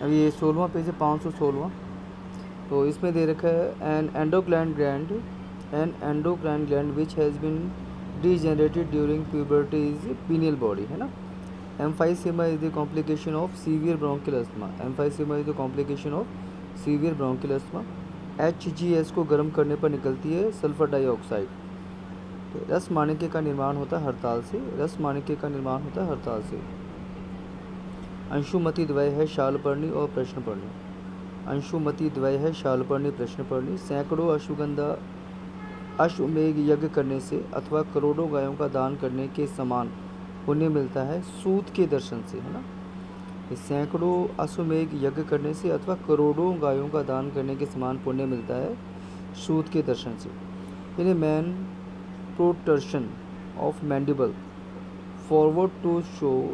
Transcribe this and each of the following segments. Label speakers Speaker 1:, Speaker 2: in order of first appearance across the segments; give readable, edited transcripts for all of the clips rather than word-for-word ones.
Speaker 1: अब ये 16वां पेज है, 516वां। तो इसमें दे रखा है N endocrine gland which has been degenerated during puberty is pineal body, है ना। Emphysema is the complication of severe bronchial asthma. Emphysema is the complication of severe bronchial asthma. HGS को गर्म करने पर निकलती है सल्फर डाइऑक्साइड। तो रस माणिक्य का निर्माण होता है हड़ताल से। रस माणिक्य का निर्माण होता है हड़ताल से। अंशुमति द्वय है शालपर्णी और प्रश्नपर्णी। अंशुमति द्वय है शालपर्णी प्रश्नपर्णी। सैकड़ों अश्वगंधा अश्वमेघ यज्ञ करने से अथवा करोड़ों गायों का दान करने के समान पुण्य मिलता है सूत के दर्शन से, है ना। सैकड़ों अश्वमेघ यज्ञ करने से अथवा करोड़ों गायों का दान करने के समान पुण्य मिलता है सूत के दर्शन से। In man protrusion of mandible forward to show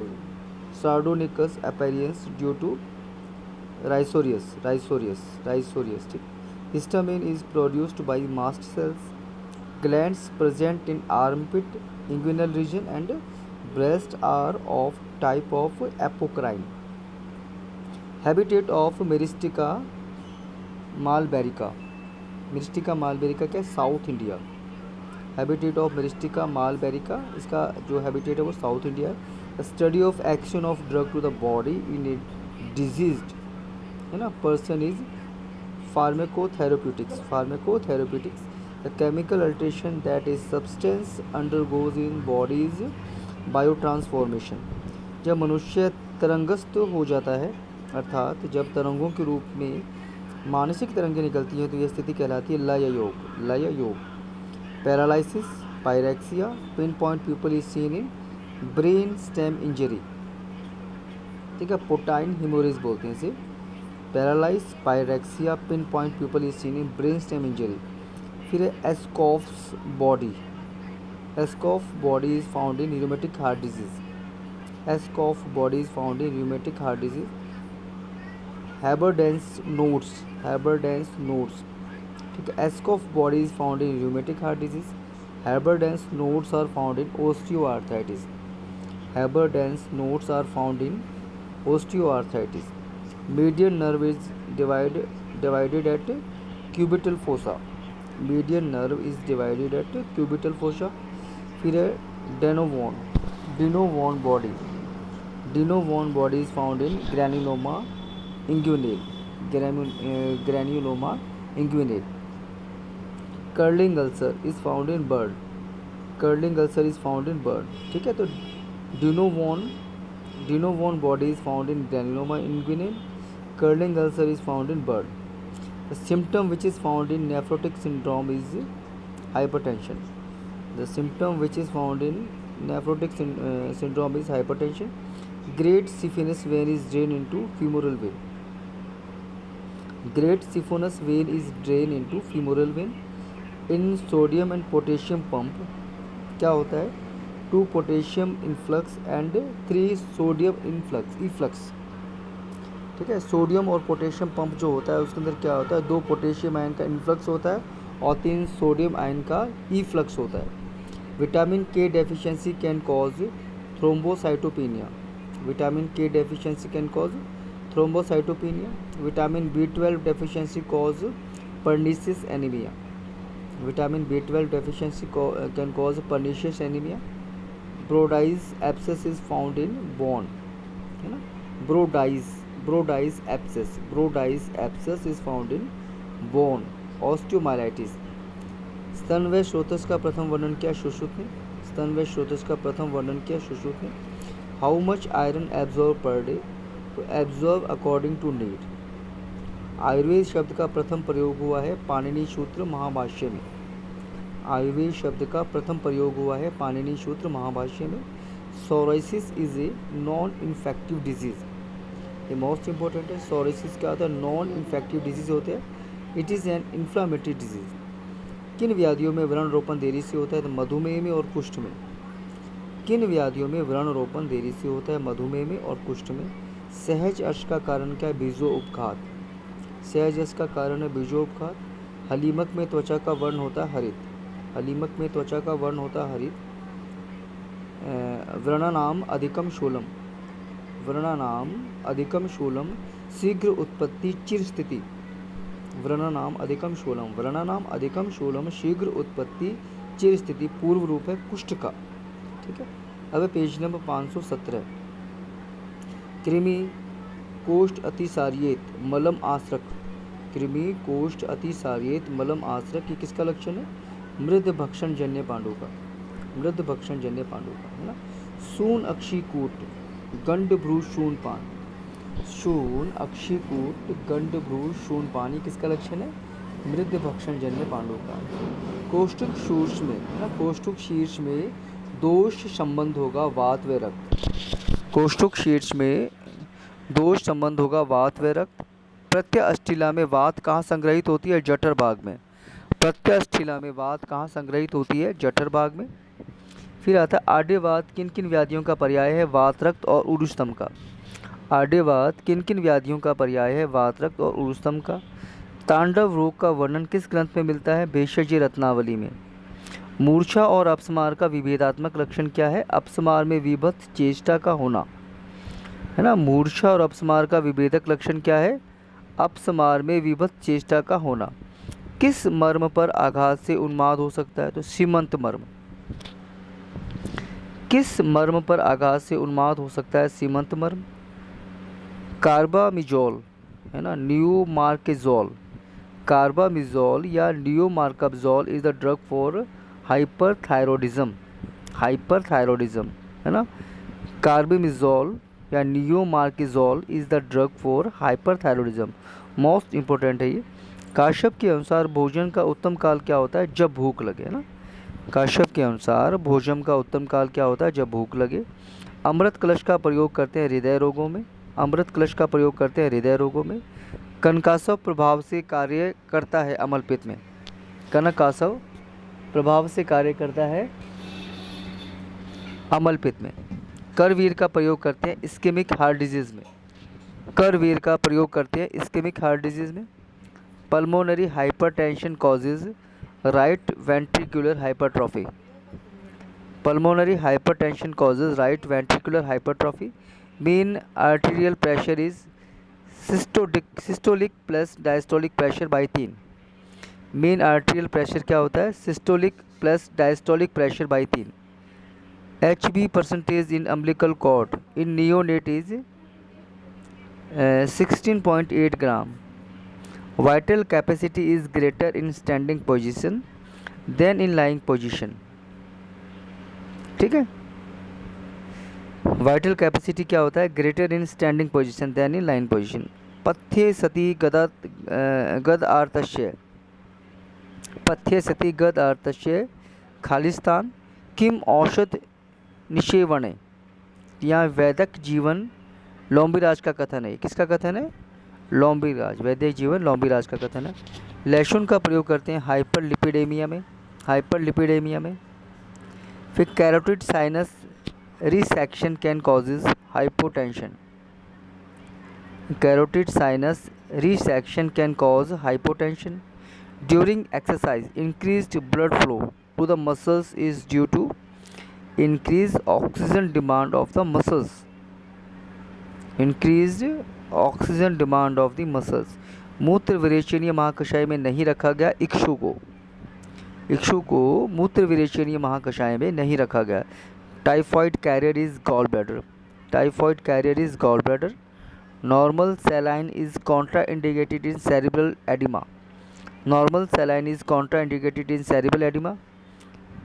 Speaker 1: sardonicus appearance due to risorius. ठीक। Histamine is produced by mast cells glands present in armpit, inguinal region and breast are of type of apocrine. Habitat of Myristica malvarica. Myristica malvarica क्या, south India. Habitat of Myristica malabarica, इसका जो habitat है वो south India है। Study of action of drug to the body in a diseased, है ना, person is pharmacotherapeutics. The chemical alteration that is substance undergoes in body is biotransformation. जब मनुष्य तरंगस्थ हो जाता है, अर्थात जब तरंगों के रूप में मानसिक तरंगें निकलती हैं, तो यह स्थिति कहलाती है लय योग। Paralysis, pyrexia, pin point pupil is seen in brain stem injury, ठीक है, पोटाइन हिमोरेज बोलते हैं इसे। Paralysis, pyrexia, pin point pupil is seen in brain stem injury. फिर Aschoff's body is found in rheumatic heart disease. Aschoff body is found in rheumatic heart disease. Heberden's nodes, ठीक है। Aschoff body is found in rheumatic heart disease. Heberden's nodes are found in osteoarthritis. Median nerve is divided at cubital fossa. फिर है Donovan body is found in granuloma inguinale. Curling ulcer is found in burn. ठीक है। तो Donovan body is found in granuloma inguinale. Curling ulcer is found in burn. The symptom which is found in nephrotic syndrome is hypertension. Great siphonous vein is drained into femoral vein. In sodium and potassium pump क्या होता है, 2 potassium influx and 3 sodium efflux। ठीक है। Sodium और potassium pump जो होता है उसके अंदर क्या होता है, 2 पोटेशियम आयन का इन्फ्लक्स होता है और 3 सोडियम आयन का ईफ्लक्स होता है। Vitamin K deficiency can cause thrombocytopenia. Vitamin B12 deficiency cause pernicious anaemia. Brodie's abscess is found in bone, है ना। Brodie's abscess is found in bone. Osteomyelitis. स्तन व स्रोतस का प्रथम वर्णन किया सुश्रुत ने। How much iron absorb per day, तो absorb according to need. Ayurveda शब्द का प्रथम प्रयोग हुआ है पाणिनि सूत्र महाभाष्य में। Psoriasis is a non infective disease. ये मोस्ट इंपॉर्टेंट है। सोराइसिस क्या होता है, नॉन इन्फेक्टिव डिजीज होते हैं। It is an inflammatory disease. किन व्याधियों में व्रणरोपण देरी से होता है, तो मधुमेह में और कुष्ठ में। सहज अश्क का कारण क्या है, बीजोपघात। हलीमक में त्वचा का वर्ण होता है हरित। व्रणानाम अधिकम शूलम शीघ्र उत्पत्ति चिर स्थिति। व्रणानाम अधिकम शूलम, व्रणानाम अधिकम शूलम, शीघ्र उत्पत्ति चिर स्थिति पूर्व रूप है कुष्ठ का। ठीक है। अब पेज नंबर 517। कृमि कोष्ठ अतिसार्येत मलम आश्रक, कृमि कोष्ठ अतिसार्येत मलम आश्रक, ये किसका लक्षण है? मृद भक्षण जन्य पांडु का, मृद भक्षण जन्य पांडु का, है ना। सून अक्षिकूट गंडभ्रू शूनपान, शून अक्षिकूट गंडभ्रू शूनपान, ये किसका लक्षण है? मृद भक्षण जन्य पांडु का। कोष्ठक शीर्ष में, है ना, कोष्ठक शीर्ष में दोष संबंध होगा वात व रक्त, कोष्ठक शीर्ष में दोष संबंध होगा वात व रक्त। प्रत्यअष्टिला में वात कहाँ संग्रहित होती है? जठर भाग में। प्रत्यअष्टिला में वात कहाँ संग्रहित होती है? जठर भाग में। फिर आता है आड्यवात किन किन व्याधियों का पर्याय है? वात रक्त और उरुस्तंभ का। आड्यवात किन किन व्याधियों का पर्याय है? वात रक्त और उरुस्तंभ का। तांडव रोग का वर्णन किस ग्रंथ में मिलता है? भेषज रत्नावली में। मूर्छा और अपस्मार का विभेदात्मक लक्षण क्या है? अपस्मार में विभत्स चेष्टा का होना, है ना। मूर्छा और अपस्मार का विभेदक लक्षण क्या है? अपस्मार में विभत्स चेष्टा का होना। किस मर्म पर आघात से उन्माद हो सकता है? तो सीमंत मर्म। किस मर्म पर आघात से उन्माद हो सकता है? सीमंत मर्म। कार्बामिजोल, है ना, न्यूमार्केजोल, कार्बामिजोल या neomercazole is the drug for hyperthyroidism, hyperthyroidism, है ना। कार्बामिजोल या neomercazole is the drug for hyperthyroidism. Most important है ये। काश्यप के अनुसार भोजन का उत्तम काल क्या होता है? जब भूख लगे, है ना। काश्यप के अनुसार भोजन का उत्तम काल क्या होता है? जब भूख लगे। अमृत कलश का प्रयोग करते हैं हृदय रोगों में, अमृत कलश का प्रयोग करते हैं हृदय रोगों में। कनकासव प्रभाव से कार्य करता है अमलपित्त में, कनकासव प्रभाव से कार्य करता है अमलपित्त में। करवीर का प्रयोग करते हैं इस्केमिक हार्ट डिजीज में, करवीर का प्रयोग करते हैं इस्केमिक हार्ट डिजीज में। Pulmonary hypertension causes right ventricular hypertrophy, pulmonary hypertension causes right ventricular hypertrophy. Mean arterial pressure is systolic plus diastolic pressure by 3। Mean arterial pressure क्या होता है? Systolic plus diastolic pressure by 3। HB percentage in umbilical cord in neonate is 16.8 gram. Vital capacity is greater in standing position than in lying position. ठीक है। Vital capacity क्या होता है? Greater in standing position than in line position. पथ्य सती गद आर्तस्य, पथ्य सती गद आर्तस्य खालिस्तान किम औषध निषेवणे, यहाँ वैदिक जीवन लोम्बिराज का कथन है। किसका कथन है? लोम्बिराज, वैदिक जीवन लोम्बिराज का कथन है। लहसुन का प्रयोग करते हैं हाइपरलिपिडेमिया में, हाइपरलिपिडेमिया में। फिर carotid sinus resection can causes hypotension, carotid sinus resection can cause hypotension. During exercise increased blood flow to the muscles is due to increased oxygen demand of the muscles, increased oxygen demand of the muscles। मूत्र विरेचनीय महाकषाय में नहीं रखा गया इक्षु को, इक्षु को मूत्र विरेचनीय महाकषाय में नहीं रखा गया। Typhoid carrier is gall bladder, typhoid carrier is gall bladder. Normal saline is contraindicated in cerebral oedema, normal saline is contraindicated in cerebral oedema.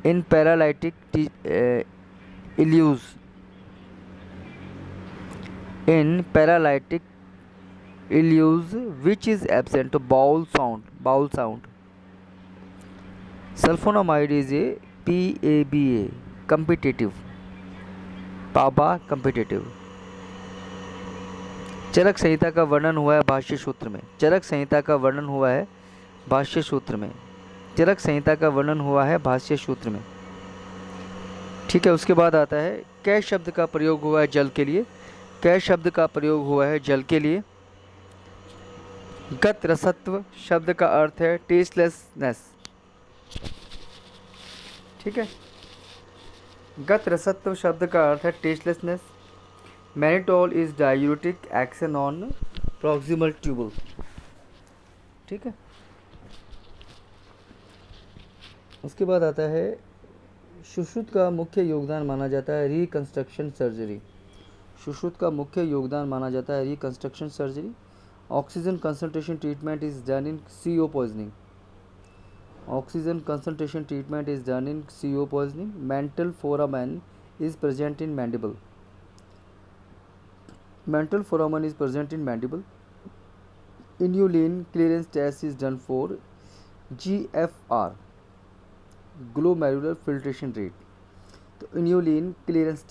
Speaker 1: In paralytic ileus, in paralytic ileus which is absent bowel sound, bowel sound। Sulfonamide is a PABA competitive, PABA competitive। चरक संहिता का वर्णन हुआ है भाष्य सूत्र में, चरक संहिता का वर्णन हुआ है भाष्य सूत्र में, चरक संहिता का वर्णन हुआ है भाष्य सूत्र में। ठीक है। उसके बाद आता है कै शब्द का प्रयोग हुआ है जल के लिए, कै शब्द का प्रयोग हुआ है जल के लिए। गत रसत्व शब्द का अर्थ है टेस्टलेसनेस। ठीक है। गत रसत्व शब्द का अर्थ है tastelessness. Mannitol is diuretic action on proximal tubule. ठीक है, उसके बाद आता है सुश्रुत का मुख्य योगदान माना जाता है रिकंस्ट्रक्शन सर्जरी। सुश्रुत का मुख्य योगदान माना जाता है reconstruction surgery. Oxygen concentration treatment is done in CO poisoning. Oxygen concentration treatment is done in CO poisoning. Mental foramen is present in mandible. Mental foramen is present in mandible. Inulin clearance test is done for GFR, glomerular filtration rate. तो inulin clearance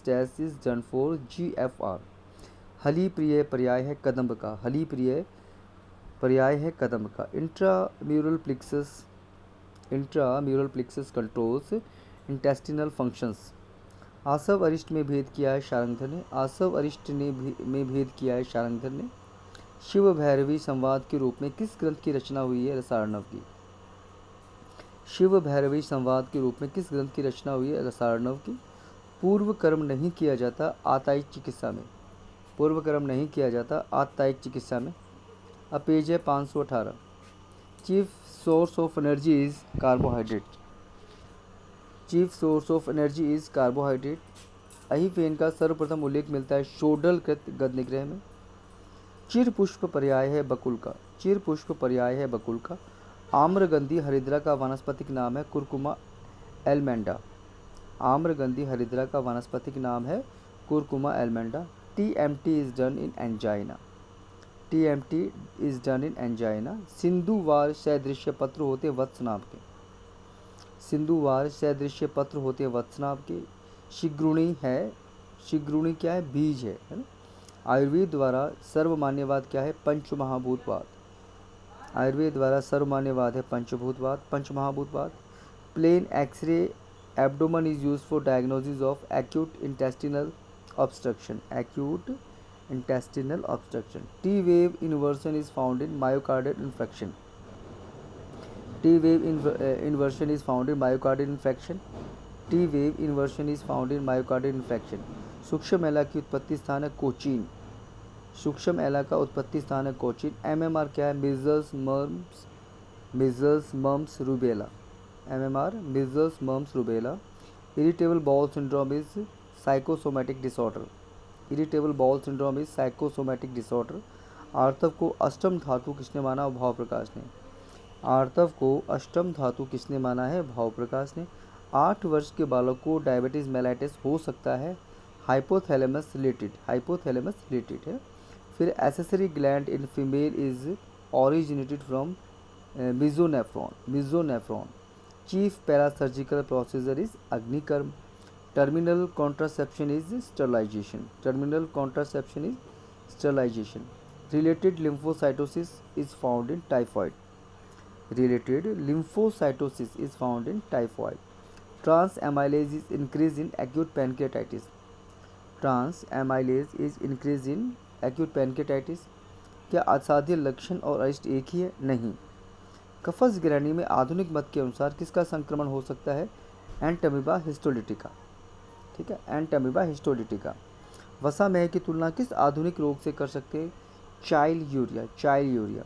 Speaker 1: test is done for GFR. हली प्रिय पर्याय है कदम्ब का, हली प्रिय पर्याय है कदम्ब का। Intramural plexus controls intestinal functions. आसव अरिष्ट में भेद किया है शारंगधर ने, आसव अरिष्ट ने में भेद किया है शारंगधर ने। शिव भैरवी संवाद के रूप में किस ग्रंथ की रचना हुई है रसार्णव की। शिव भैरवी संवाद के रूप में किस ग्रंथ की रचना हुई है रसार्णव की। पूर्व कर्म नहीं किया जाता आतायिक चिकित्सा में, पूर्व कर्म नहीं किया जाता आतायिक चिकित्सा में। अब पेज है 518। Chief source of energy is carbohydrate. Chief source of energy is carbohydrate. अहिफेन का सर्वप्रथम उल्लेख मिलता है शोडल कृत गद्य निग्रह में। चिर पुष्प पर्याय है बकुल का, चिर पुष्प पर्याय है बकुल का। आम्रगंधी हरिद्रा का वानस्पतिक नाम है कुरकुमा एलमेंडा। आम्रगंधी हरिद्रा का वानस्पतिक नाम है कुरकुमा एलमेंडा। TMT is done in angina. TMT is done in angina. सिंधुवार सदृश्य पत्र होते वत्सनाभ के, सिंधुवार सदृश्य पत्र होते वत्सनाभ के। शिग्रुणी है, शिग्रुणी क्या है, बीज है ना। आयुर्वेद द्वारा सर्वमान्यवाद क्या है, पंचमहाभूतवाद। आयुर्वेद द्वारा सर्वमान्यवाद है पंचभूतवाद, पंचमहाभूतवाद। Plain X-ray abdomen is used for diagnosis of acute intestinal obstruction, acute intestinal obstruction. T-wave inversion is found in myocardial infarction. T-wave inversion is found in myocardial infarction. T-wave inversion is found in myocardial infarction. सूक्ष्म एला की उत्पत्ति स्थान है कोचीन, सूक्ष्म एला का उत्पत्ति स्थान है कोचीन। MMR क्या है, measles mumps rubella. MMR measles mumps rubella. Irritable bowel syndrome is psychosomatic disorder. Irritable bowel syndrome is psychosomatic disorder. आर्तव को अष्टम धातु किसने माना, भाव प्रकाश ने। आर्तव को अष्टम धातु किसने माना है, भाव प्रकाश ने। 8 वर्ष के बालक को डायबिटीज मेलाइटिस हो सकता है, हाइपोथैलेमस रिलेटेड, हाइपोथैलेमस रिलेटेड है। फिर accessory gland in female is originated from mesonephron. Chief parasurgical procedure is अग्निकर्म। Terminal contraception is sterilisation, terminal contraception is sterilisation. Related lymphocytosis is found in typhoid, related lymphocytosis is found in typhoid. Transamylase is increased in acute pancreatitis. Transamylase is increased in acute pancreatitis. क्या असाध्य लक्षण और अरिष्ट एक ही है, नहीं। कफस गिरणी में आधुनिक मत के अनुसार किसका संक्रमण हो सकता है, एंटमीबा हिस्टोलिटिका। ठीक है, एंटमीबा हिस्टोलिटिका। वसा मेह की तुलना किस आधुनिक रोग से कर सकते हैं, चाइल्ड यूरिया, चाइल्ड यूरिया।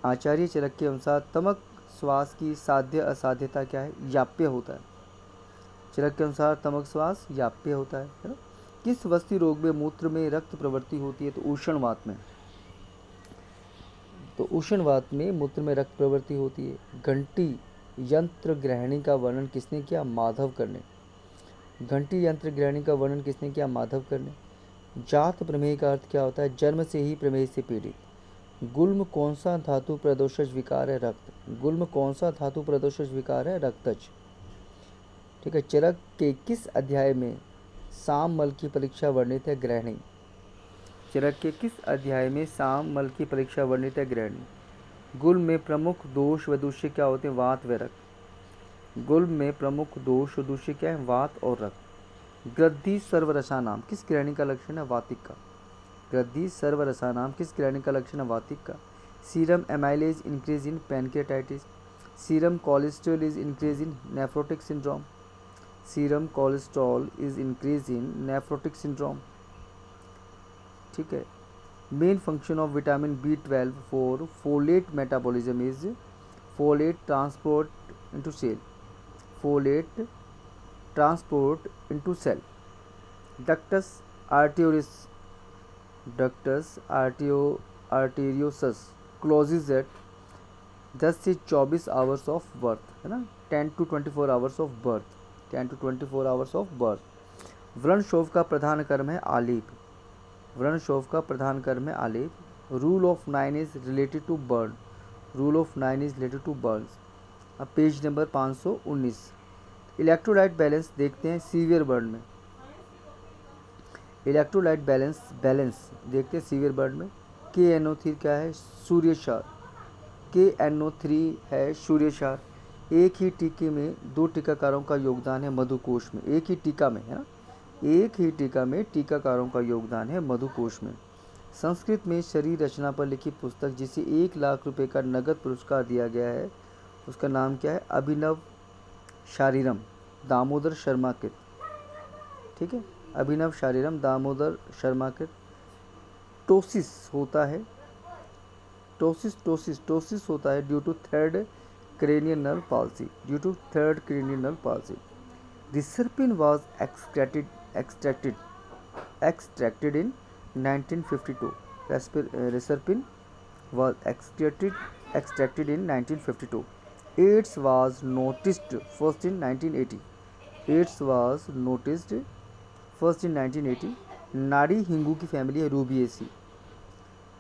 Speaker 1: आचार्य चरक के अनुसार तमक श्वास की साध्य असाध्यता क्या है, याप्य होता है। चरक के अनुसार तमक श्वास याप्य होता है ना। किस वस्ती रोग में मूत्र में रक्त प्रवृत्ति होती है, तो उष्णवात में, तो उष्णवात में मूत्र में रक्त प्रवृत्ति होती है। घंटी यंत्र ग्रहणी का वर्णन किसने किया, माधव करने। घंटी यंत्र ग्रहणी का वर्णन किसने किया, माधव करने। जात प्रमेय का अर्थ क्या होता है, जन्म से ही प्रमेय से पीड़ित। गुल्म कौन सा धातु प्रदोषज विकार है, रक्त। गुल्म कौन सा धातु प्रदोषज विकार है, रक्तज। ठीक है, चरक के किस अध्याय में साम मल की परीक्षा वर्णित है, ग्रहणी। चरक के किस अध्याय में साम मल की परीक्षा वर्णित है, ग्रहणी। गुल्म में प्रमुख दोष व दूष्य क्या होते हैं, वात व रक्त। गुल्म में प्रमुख दोष व दूष्य क्या है, वात और रक्त। गृद्धि सर्वरसा नाम किस ग्रहणी का लक्षण है, वातिक का। गृद्धि सर्वरसा नाम किस ग्रहणी का लक्षण है, वातिक का। Serum amylase increase in pancreatitis. Serum cholesterol is increase in nephrotic syndrome. Serum cholesterol is increase in nephrotic syndrome. ठीक है। Main function of vitamin B12 for folate metabolism is folate transport into cell, folate transport into cell. Ductus arteriosus, ductus arteriosus closes at 10 से 24 hours of birth, है ना, 10 to 24 hours of birth, 10 to 24 hours of birth. व्रणशोफ का प्रधान कर्म है आलेप, व्रणशोफ का प्रधान कर्म है आलेप। Rule of 9 is related to burn, rule of 9 is related to burns. अब पेज नंबर 519 इलेक्ट्रोलाइट बैलेंस देखते हैं सीवियर बर्न में। इलेक्ट्रोलाइट बैलेंस देखते हैं सीवियर बर्न में। KNO3 क्या है, सूर्य क्षार, KNO3 है सूर्य क्षार। एक ही टीके में दो टीकाकारों का योगदान है मधुकोश में, एक ही टीका में, है ना, एक ही टीका में टीकाकारों का योगदान है मधुकोश में। संस्कृत में शरीर रचना पर लिखी पुस्तक जिसे 1 लाख रुपए का नगद पुरस्कार दिया गया है, उसका नाम क्या है, अभिनव शारीरम दामोदर शर्माकृत, ठीक है, अभिनव शारीरम दामोदर शर्माकृत। टोसिस होता है, टोसिस होता है due to third cranial nerve palsy, due to third cranial nerve palsy. Reserpine was extracted in 1952, reserpine was extracted in 1952। AIDS was noticed first in 1980, AIDS was noticed first in 1980। नाड़ी हिंगू की family है Rubiaceae,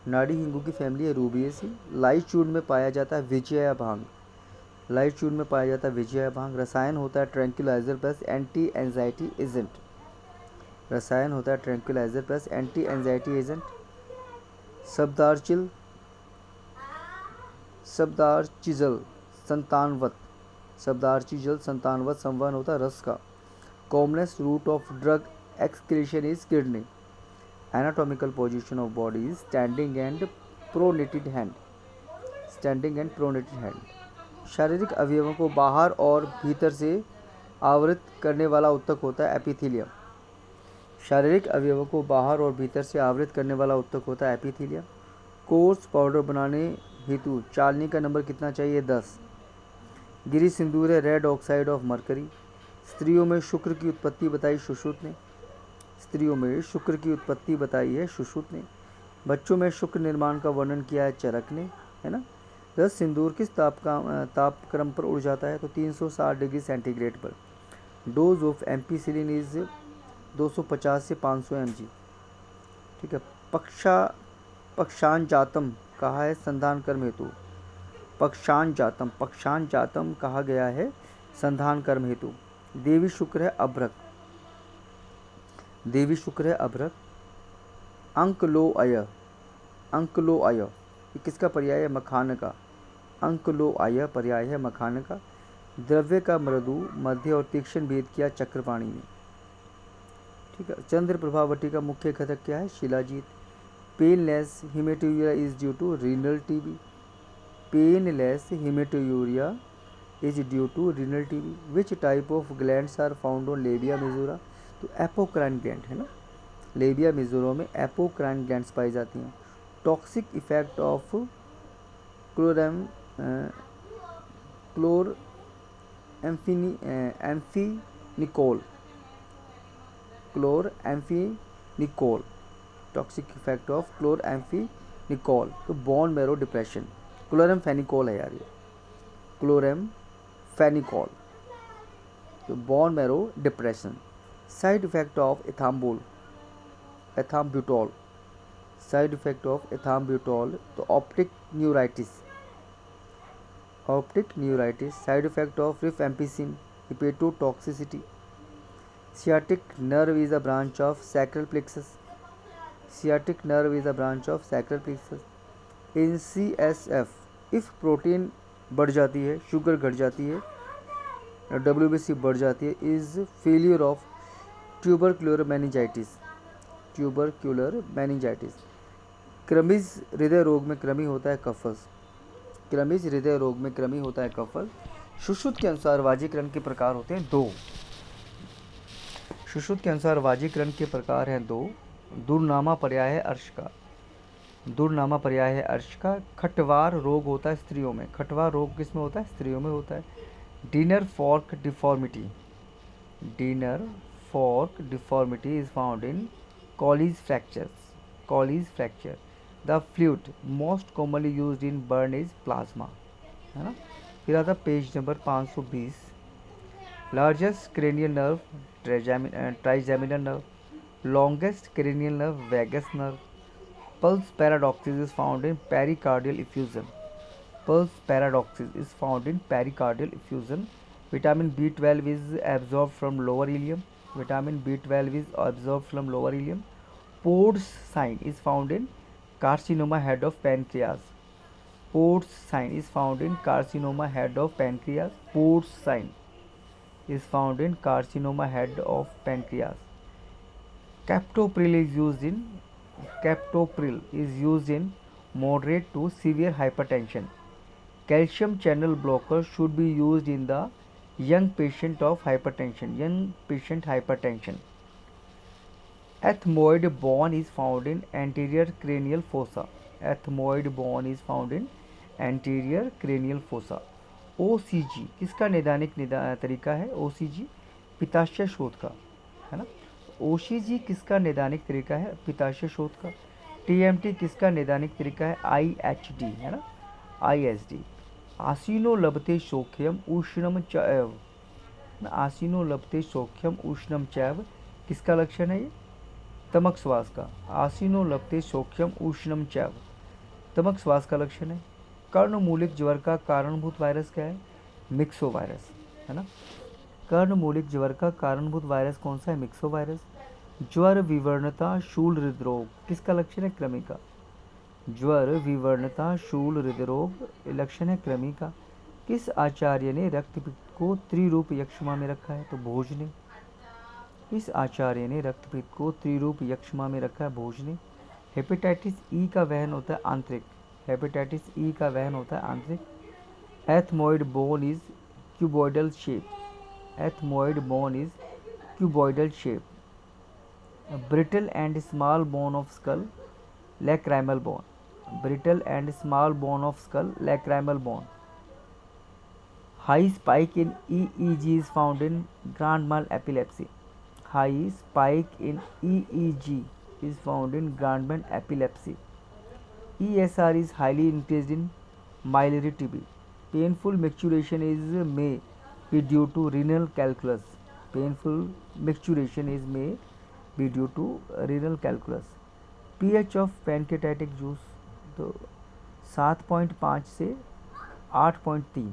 Speaker 1: नाड़ी हिंगू की family है Rubiaceae. लाइचून में पाया जाता है विजया भांग, लाइचून में पाया जाता है विजया भांग। रसायन होता है tranquilliser plus anti anxiety agent, रसायन होता है tranquilliser plus anti anxiety agent. शब्दार्चिजल संतानवत, शब्दार्चिजल संतानवत संवहन होता है रस का। Commonest route of drug excretion is kidney. Anatomical position of body is standing and pronated hand, standing and pronated hand. शारीरिक अवयवों को बाहर और भीतर से आवृत करने वाला ऊतक होता है एपिथेलियम, शारीरिक अवयवों को बाहर और भीतर से आवृत करने वाला ऊतक होता है एपिथेलियम। कोर्स पाउडर बनाने हेतु चालनी का नंबर कितना चाहिए, 10। गिरी सिंदूर है रेड ऑक्साइड ऑफ मरकरी। स्त्रियों में शुक्र की उत्पत्ति बताई सुश्रुत ने, स्त्रियों में शुक्र की उत्पत्ति बताई है सुश्रुत ने। बच्चों में शुक्र निर्माण का वर्णन किया है चरक ने, है ना। रस सिंदूर किस तापक्रम पर उड़ जाता है, तो 360 डिग्री सेंटीग्रेड पर। डोज ऑफ एम्पीसिलिन इज 250 से 500 mg, ठीक है। पक्षांजातम कहा है संधान कर्म हेतु, पक्षांजातम कहा गया है संधान कर्म हेतु। देवी शुक्र है अभ्रक, देवी शुक्र है अभ्रक। अंकलोअय, अंकलोअय ये किसका पर्याय है, मखान का, अंकलोअय पर्याय है मखान का। द्रव्य का मृदु मध्य और तीक्ष्ण भेद किया चक्रपाणी ने, ठीक है। चंद्र प्रभावती का मुख्य घटक क्या है, shilajit. Painless haematuria is due to renal TB, painless haematuria is due to renal TB. Which type of glands are found on labia majora, तो एपोक्राइन ग्लैंड, है ना, लेबिया मेजोरा में एपोक्राइन ग्लैंड्स पाई जाती हैं। Toxic effect of chloramphenicol, toxic effect of chloramphenicol, तो bone marrow depression. क्लोरएम्फेनिकोल है यार ये, क्लोरएम्फेनिकोल, तो bone marrow depression. Side effect of ethambutol, side effect of ethambutol, तो optic neuritis, side effect of rifampicin, hepatotoxicity. Sciatic nerve is a branch of sacral plexus, sciatic nerve is a branch of sacral plexus. In CSF if protein बढ़ जाती है, sugar घट जाती है, WBC बढ़ जाती है, is failure of tubercular meningitis, tubercular meningitis. क्रमिज हृदय रोग में कृमि होता है कफस, क्रमिज हृदय रोग में कृमि होता है कफस। सुश्रुत के अनुसार वाजीकरण के प्रकार होते हैं 2, सुश्रुत के अनुसार वाजीकरण के प्रकार हैं 2। दुर्नामा पर्याय है अर्श का। दुर्नामा पर्याय है अर्श का। खटवार रोग होता है स्त्रियों में। खटवार रोग किस में होता है? स्त्रियों में होता है। Dinner fork deformity. Dinner fork deformity is found in Colles fractures. Colles fracture. The fluid most commonly used in burn is plasma, है ना। फिर आता page number 520। Largest cranial nerve trigeminal nerve, longest cranial nerve vagus nerve, pulse paradoxus is found in pericardial effusion. Pulse paradoxis is found in pericardial effusion. Vitamin B12 is absorbed from lower ileum. Vitamin B12 is absorbed from lower ileum. Ports sign is found in carcinoma head of pancreas. Ports sign is found in carcinoma head of pancreas. Ports sign is found in carcinoma head of pancreas. Captopril is used in Captopril is used in moderate to severe hypertension. Calcium channel blocker should be used in the young patient of hypertension. Young patient hypertension. Ethmoid bone is found in anterior cranial fossa. Ethmoid bone is found in anterior cranial fossa. OCG किसका नैदानिक तरीका है? OCG पित्ताशय शोथ का, है ना। OCG किसका नैदानिक तरीका है? पित्ताशय शोथ का। TMT किसका नैदानिक तरीका है? IHD, है ना, ISD। आसीनो लभते सौख्यम उष्णम चैव। आसीनो लभते सौख्यम उष्णम चैव किसका लक्षण है? ये तमक श्वास का। आसीनो लभते सौख्यम उष्णम चैव तमक श्वास का लक्षण है। कर्णमूलिक ज्वर का कारणभूत वायरस क्या है? मिक्सो वायरस, है ना। कर्णमूलिक ज्वर का कारणभूत वायरस कौन सा है? Myxo virus. ज्वर विवर्णता शूल हृदरोग किसका लक्षण है? कृमि का। ज्वर विवर्णता शूल हृदरोग लक्षण है कृमि का। किस आचार्य ने रक्तपित्त को त्रिरूप यक्षमा में रखा है? तो भोज ने। किस आचार्य ने रक्तपित्त को त्रिरूप यक्षमा में रखा है? भोज ने। हेपेटाइटिस ई का वहन होता है आंतरिक। हेपेटाइटिस ई का वहन होता है आंतरिक। Ethmoid bone is cuboidal shape. Ethmoid bone is cuboidal shape. Brittle and small bone of skull lacrimal bone. Brittle and small bone of skull lacrimal bone. High spike in EEG is found in grand mal epilepsy. High spike in EEG is found in grand mal epilepsy. ESR is highly increased in miliary TB. Painful micturition is may be due to renal calculus. Painful micturition is may be due to renal calculus. pH of pancreatic juice तो 7.5 से 8.3।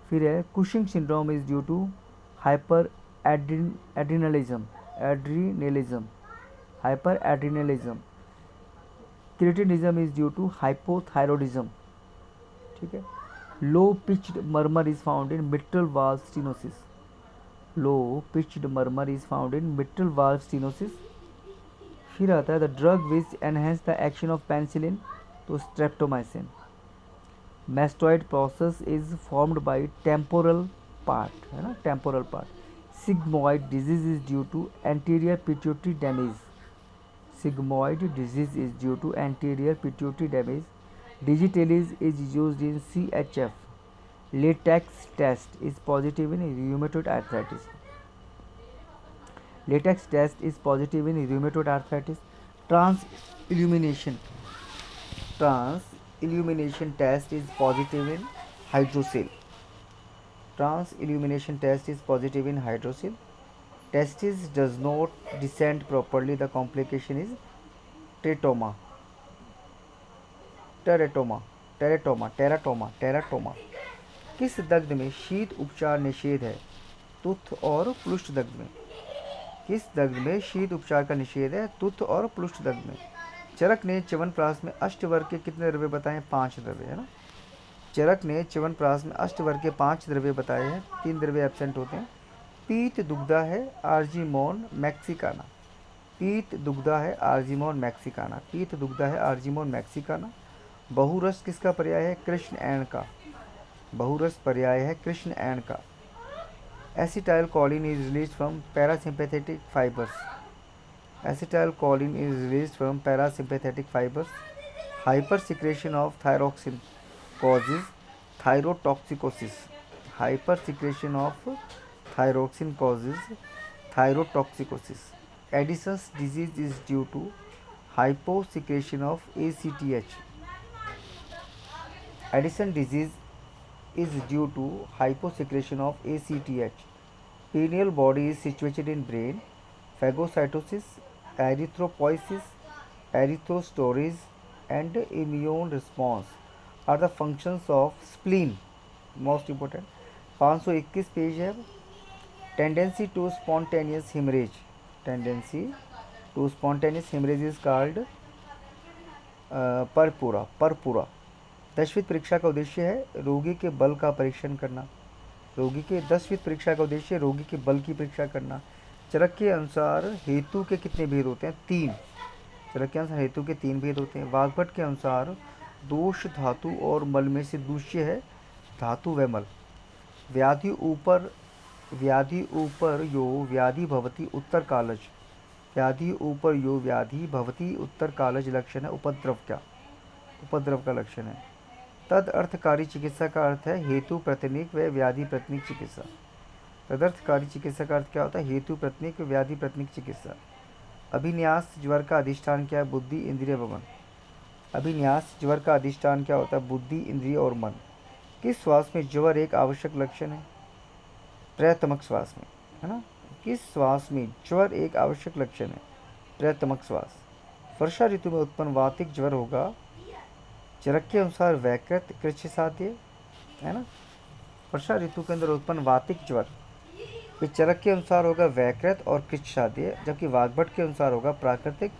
Speaker 1: फिर है Cushing syndrome is due to hyper adrenalism. Hyper adrenalism. Cretinism is due to hypothyroidism, ठीक है। Low pitched murmur is found in mitral valve stenosis. Low pitched murmur is found in mitral valve stenosis. फिर आता है the drug which enhance the action of penicillin, तो streptomycin. Mastoid process is formed by temporal part, है ना, temporal part. Sigmoid disease is due to anterior pituitary damage. Sigmoid disease is due to anterior pituitary damage. Digitalis is used in CHF। Latex test is positive in rheumatoid arthritis. Latex test is positive in rheumatoid arthritis. Trans-illumination test is positive in hydrocele. Trans-illumination test is positive in hydrocele. Testis does not descend properly. The complication is teratoma. किस दग्ध में शीत उपचार निषेध है? तुथ और प्लुष्ट दग्ध में। किस दग्ध में शीत उपचार का निषेध है? तुथ और प्लुष्ट दग्ध में। चरक ने च्यवनप्राश में अष्टवर्ग के कितने द्रव्य बताए? 5 द्रव्य, है ना। चरक ने च्यवनप्राश में अष्टवर्ग के 5 द्रव्य बताए हैं। 3 द्रव्य एब्सेंट होते हैं। पीत दुग्धा है आर्जिमोन मैक्सिकाना। पीत दुग्धा है आर्जिमोन मैक्सिकाना। पीत दुग्धा है आर्जिमोन मैक्सिकाना। बहुरस किसका पर्याय है? कृष्ण एण का। बहुरस पर्याय है कृष्ण एण का। Acetylcholine is released from parasympathetic fibers. Acetylcholine is released from parasympathetic fibers. Hypersecretion of thyroxine causes thyrotoxicosis. Hypersecretion of thyroxine causes thyrotoxicosis. Addison's disease is due to hyposecretion of ACTH. Addison disease is due to hyposecretion of ACTH. Pineal body is situated in brain. Phagocytosis, erythropoiesis, erythrostorage, and immune response are the functions of spleen. Most important. 521 page है. Tendency to spontaneous hemorrhage. Tendency to spontaneous hemorrhage is called परपुरा. 10वीं परीक्षा का उद्देश्य है रोगी के बल का परीक्षण करना. रोगी के 10वीं परीक्षा का उद्देश्य रोगी के बल की परीक्षा करना. चरक के अनुसार हेतु के कितने भेद होते हैं? 3. चरक के अनुसार हेतु के 3 भेद होते हैं. वाग्भट के अनुसार दोष धातु और मल में से दूष्य है धातु व मल. व्याधि ऊपर यो व्याधि भवति उत्तर कालज. व्याधि ऊपर यो व्याधि भवति उत्तर कालज लक्षण है उपद्रव का. उपद्रव का लक्षण है. तद अर्थकारी चिकित्सा का अर्थ है हेतु प्रतिनिक व व्याधि प्रतिनिक चिकित्सा. तदर्थकारी चिकित्सा का अर्थ क्या होता है? हेतु प्रतिनिक व्याधि प्रतिनिक चिकित्सा. अभिन्यास ज्वर का अधिष्ठान क्या है? बुद्धि, इंद्रिय व मन. अभिन्यास ज्वर का अधिष्ठान क्या होता है? बुद्धि, इंद्रिय और मन. किस श्वास में ज्वर एक आवश्यक लक्षण है? प्रयतमक श्वास में, है ना. किस श्वास में ज्वर एक आवश्यक लक्षण है? प्रयतमक श्वास. वर्षा ऋतु में उत्पन्न वातिक ज्वर होगा चरक के अनुसार वैकृत कृच्छ साध्य, है ना. वर्षा ऋतु के अंदर उत्पन्न वातिक ज्वर ये चरक के अनुसार होगा वैकृत और कृच्छ साध्य, जबकि वाग्भट के अनुसार होगा प्राकृतिक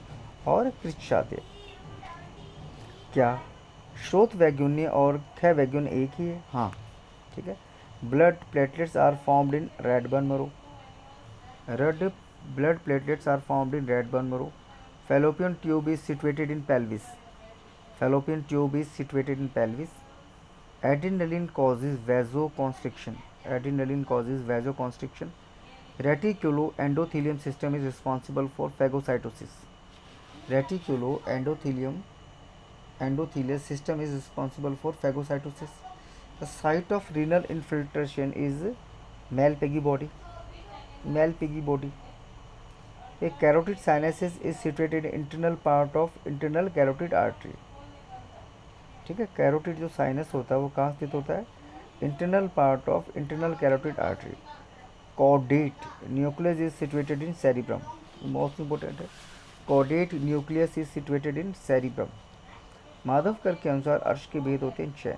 Speaker 1: और कृच्छ साध्य. क्या स्रोत वैगुण्य और क्षय वैगुण्य एक ही है? हाँ, ठीक है. Blood platelets are formed in red bone marrow. Red blood platelets are formed in red bone marrow. Fallopian tube is situated in pelvis. Fallopian tube is situated in pelvis. Adrenaline causes vasoconstriction. Adrenaline causes vasoconstriction. Reticuloendothelium system is responsible for phagocytosis. Reticuloendothelium system is responsible for phagocytosis. The site of renal infiltration is Malpighi body. Malpighi body. A carotid sinus is situated in internal part of internal carotid artery. ठीक है. Carotid जो sinus होता है वो कहाँ स्थित होता है? Internal part of internal carotid artery. Caudate nucleus is situated in cerebrum. Most important है. Caudate nucleus is situated in cerebrum. Madhavakar के अनुसार अर्श के भेद होते हैं 6.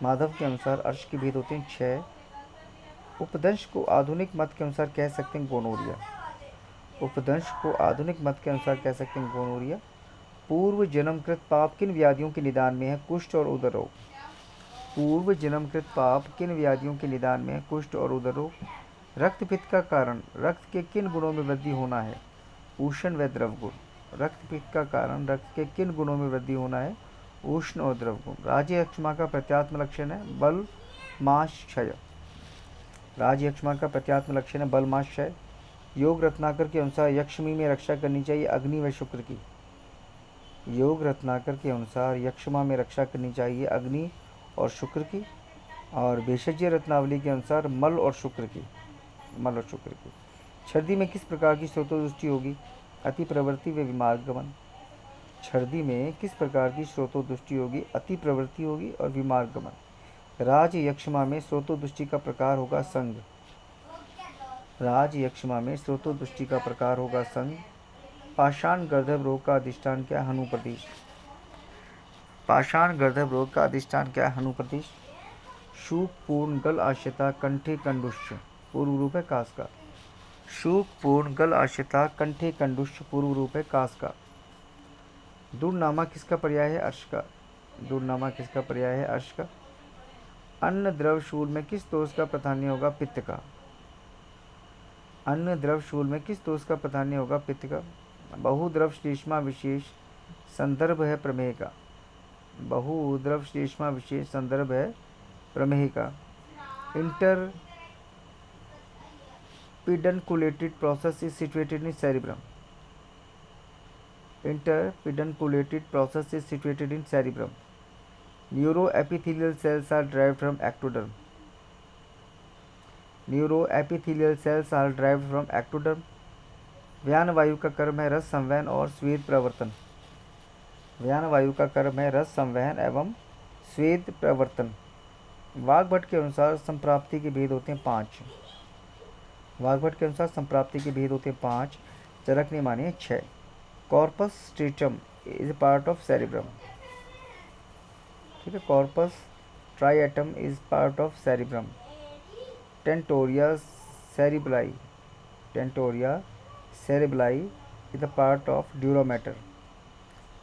Speaker 1: माधव के अनुसार अर्श के भेद होते हैं 6. उपदंश को आधुनिक मत के अनुसार कह सकते हैं गोनोरिया. उपदंश को आधुनिक मत के अनुसार कह सकते हैं गोनोरिया. पूर्व जन्मकृत पाप किन व्याधियों के निदान में है? कुष्ठ और उदर रोग. पूर्व जन्मकृत पाप किन व्याधियों के निदान में है? कुष्ठ और उदर रोग. रक्तपित्त का कारण रक्त के किन गुणों में वृद्धि होना है? उष्ण व द्रव गुण. रक्तपित्त का कारण रक्त के किन गुणों में वृद्धि होना है? उष्ण और द्रव गुण. राज्य का प्रत्यात्म लक्षण है बल मास क्षय. राज्य का प्रत्यात्म लक्षण है बल मास क्षय. योग रत्नाकर के अनुसार यक्षमी में रक्षा करनी चाहिए अग्नि व शुक्र की. योग रत्नाकर के अनुसार यक्षमा में रक्षा करनी चाहिए अग्नि और शुक्र की. और भेषज्य रत्नावली के अनुसार मल और शुक्र की. छर्दी में किस प्रकार की स्रोतोदृष्टि होगी? अति प्रवृत्ति व विमार्गमन. छर्दी में किस प्रकार की स्रोतोदृष्टि होगी? अति प्रवृत्ति होगी और विमार्गमन. राज यक्षमा में स्रोतोदृष्टि का प्रकार होगा संग. राज यक्षमा में स्रोतोदृष्टि का प्रकार होगा संग. पाषाण गर्दभ रोग का अधिष्ठान क्या है? हनुप्रदेश. पाषाण गर्दभ रोग का अधिष्ठान क्या है? हनुप्रदेश. शूक पूर्ण गल आश्यता कंठे कंडुष्य पूर्व रूप है कास का. शूक पूर्ण गल आश्यता कंठे कंडुष्य पूर्व रूप है कास का. दुर्नामा किसका पर्याय है? अर्श का. दुर्नामा किसका पर्याय है? अर्श का. अन्न द्रव शूल में किस दोष का प्राधान्य होगा? पित्त का. अन्न द्रव शूल में किस दोष का प्राधान्य होगा? पित्त का. बहुद्रव श्लेष्मा विशेष संदर्भ है प्रमेय का. बहुद्रव श्लेष्मा विशेष संदर्भ है प्रमेय का. Interpedunculated process is situated in cerebrum. interpedunculated process is situated in cerebrum. Neuroepithelial cells are derived from ectoderm. Neuroepithelial cells are derived from ectoderm. व्यान वायु का कर्म है रस संवहन और स्वेद प्रवर्तन. व्यान वायु का कर्म है रस संवहन एवं स्वेद प्रवर्तन. वाग्भट के अनुसार संप्राप्ति के भेद होते हैं 5. वाग्भट के अनुसार संप्राप्ति के भेद होते हैं 5. चरक ने माने 6. Corpus striatum is part of cerebrum. ठीक है, corpus striatum is part of cerebrum. Tentorium cerebelli. Tentorium cerebelli is the part of dura mater.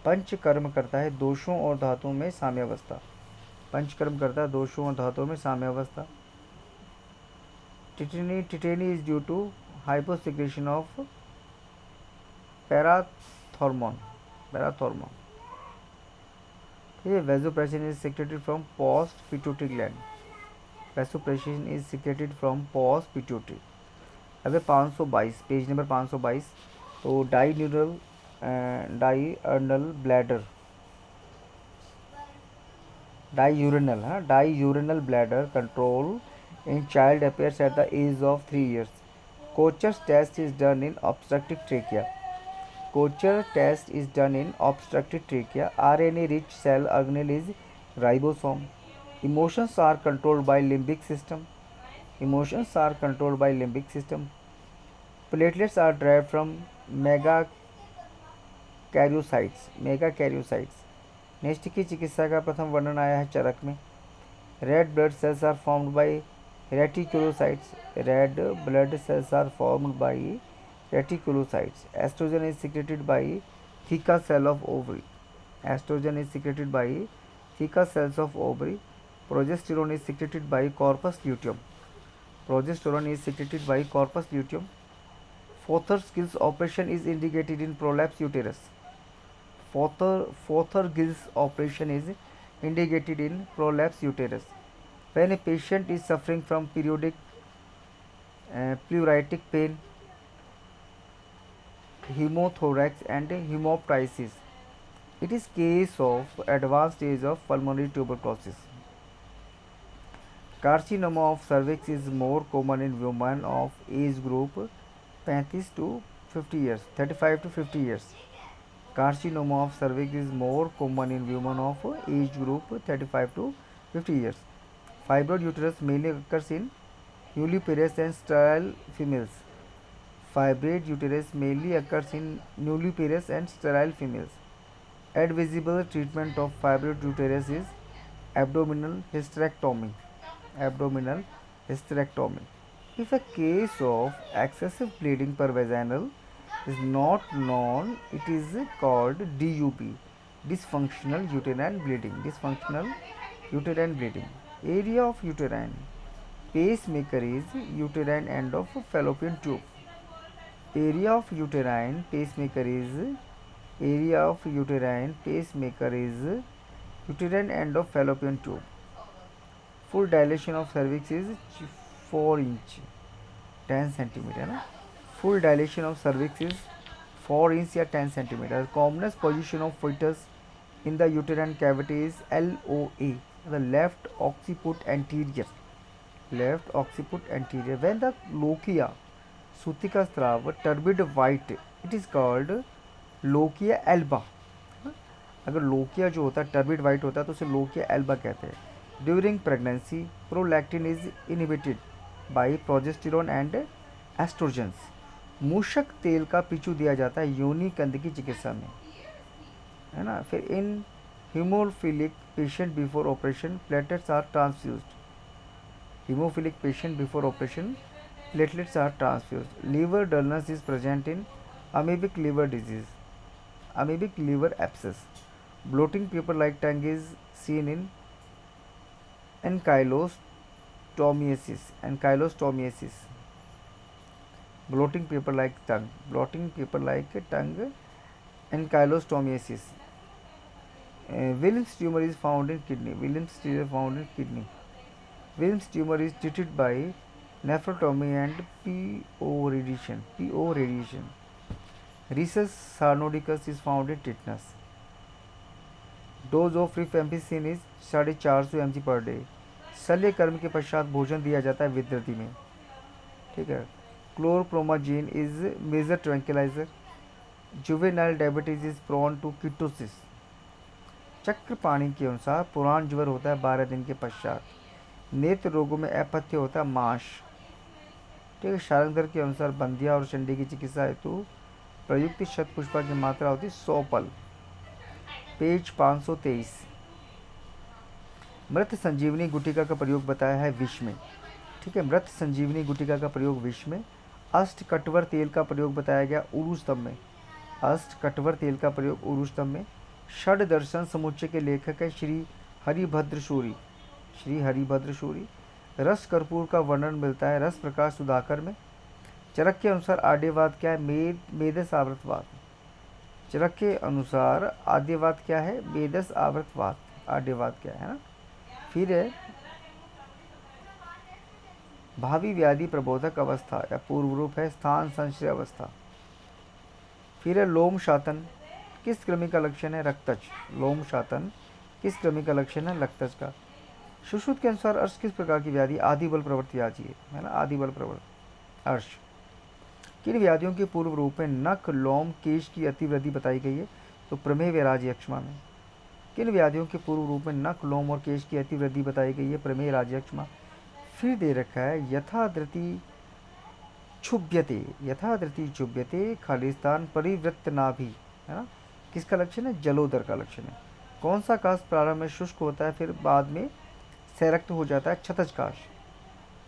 Speaker 1: Panchakarma करता है दोषों और धातुओं में साम्यावस्था. पंच कर्म करता है दोषों और धातुओं में साम्यावस्था. Tetany is due to hyposecretion of parathormone. Vasopressin is secreted from post pituitary gland. Vasopressin is secreted from post pituitary. अब 522 पेज नंबर 522. तो diurnal bladder, diurnal bladder control in child appears at the age of 3 years. Kocher's test is done in obstructive trachea. Kocher test is done in obstructive trachea. RNA rich cell organelle is ribosome. Emotions are controlled by limbic system. Emotions are controlled by limbic system. Platelets are derived from megakaryocytes. megakaryocytes. नेस्ट की चिकित्सा का प्रथम वर्णन आया है चरक में. Red blood cells are formed by reticulocytes. Red blood cells are formed by reticulocytes. Estrogen is secreted by theca cell of ovary. Estrogen is secreted by theca cells of ovary. Progesterone is secreted by corpus luteum. Progesterone is secreted by corpus luteum. Fothergill's operation is indicated in prolapse uterus. Fothergill's operation is indicated in prolapse uterus. When a patient is suffering from periodic pleuritic pain, hemothorax and hemoptysis, it is case of advanced stage of pulmonary tuberculosis. Carcinoma of cervix is more common in women of age group 35 to 50 years. 35 to 50 years. Carcinoma of cervix is more common in women of age group 35 to 50 years. Fibroid uterus mainly occurs in nulliparous and sterile females. Fibroid uterus mainly occurs in nulliparous and sterile females. Advisable treatment of fibroid uterus is abdominal hysterectomy. Abdominal hysterectomy. If a case of excessive bleeding per vaginal is not known, it is called DUB, dysfunctional uterine bleeding. Dysfunctional uterine bleeding. Area of uterine pacemaker is uterine end of fallopian tube. Area of uterine pacemaker is uterine end of fallopian tube. Full dilation of cervix is 4 inch 10 centimeter ना. Full dilation of cervix is 4 inch या 10 centimeter. Commonest position of fetus in the uterine cavity is LOA, the left occiput anterior. When the lochia सूतिका स्राव turbid white, it is called lochia alba. अगर lochia जो होता है turbid white होता है तो उसे लोकिया एल्बा कहते हैं. During pregnancy prolactin is inhibited by progesterone and oestrogens. मूषक तेल का पिचू दिया जाता है योनि कंद की चिकित्सा में, है ना. फिर in haemophilic patient before operation platelets are transfused. Haemophilic patient before operation platelets are transfused. Liver dullness is present in amoebic liver disease, amoebic liver abscess. Bloating paper like tongue is seen in ankylostomiasis. Bloating paper like tongue, ankylostomiasis. Wilms tumor is found in kidney. Wilms tumor is treated by nephrectomy and PO radiation. Rhesus sarnoidicus is found in tetanus. Dose of rifampicin is 450 mg per day. शल्य कर्म के पश्चात भोजन दिया जाता है विद्युति में। ठीक है। Chlorpromazine is major tranquilliser. Juvenile diabetes is prone to ketosis. Chakrapani के अनुसार पुराण ज्वर होता है 12 दिन के पश्चात। नेत्र रोगों में अपथ्य होता है मांस। ठीक है। शारंगधर के अनुसार बंदिया और चंडी की चिकित्सा हेतु प्रयुक्त शतपुष्पा की मात्रा होती है 100 पल। पेज 523। मृत संजीवनी गुटिका का प्रयोग बताया है विष में। ठीक है। मृत संजीवनी गुटिका का प्रयोग विष में। अष्टकटवर तेल का प्रयोग बताया गया उरु स्तंभ में। अष्टकटवर तेल का प्रयोग उरु स्तंभ में। षड दर्शन समुच्चय के लेखक है श्री हरिभद्र सूरी। श्री हरिभद्र सूरी। रस कर्पूर का वर्णन मिलता है रस प्रकाश सुधाकर में। चरक के अनुसार आड्यवाद क्या है? मेदस आवृतवाद। चरक के अनुसार आद्यवाद क्या है? मेदस आवृतवाद। आड्यवाद क्या है ना? फिर है भावी व्याधि प्रबोधक अवस्था या पूर्व रूप है स्थान संशय अवस्था। फिर है लोम शातन, किस कृमि का लक्षण है? रक्तज। लोम शातन किस कृमि का लक्षण है? रक्तज का। सुश्रुत के अनुसार अर्श किस प्रकार की व्याधि? आदि बल प्रवृत्ति व्याधि है ना? आदि बल प्रवृत्ति अर्श। किन व्याधियों के पूर्व रूप में नख लोम केश की अतिवृद्धि बताई गई है? तो प्रमेह वैराग्य यक्ष्मा में। किन व्याधियों के पूर्व रूप में नख लोम और केश की अतिवृद्धि बताई गई है? प्रमेह राज्य यक्ष्मा। फिर दे रखा है यथाधृति क्षुभ्यते। यथाधृति क्षुभ्यते खालिस्तान परिवृत्त नाभि है ना? किसका लक्षण है? जलोदर का लक्षण है। कौन सा काश प्रारंभ में शुष्क होता है फिर बाद में सैरक्त हो जाता है? क्षतज काश।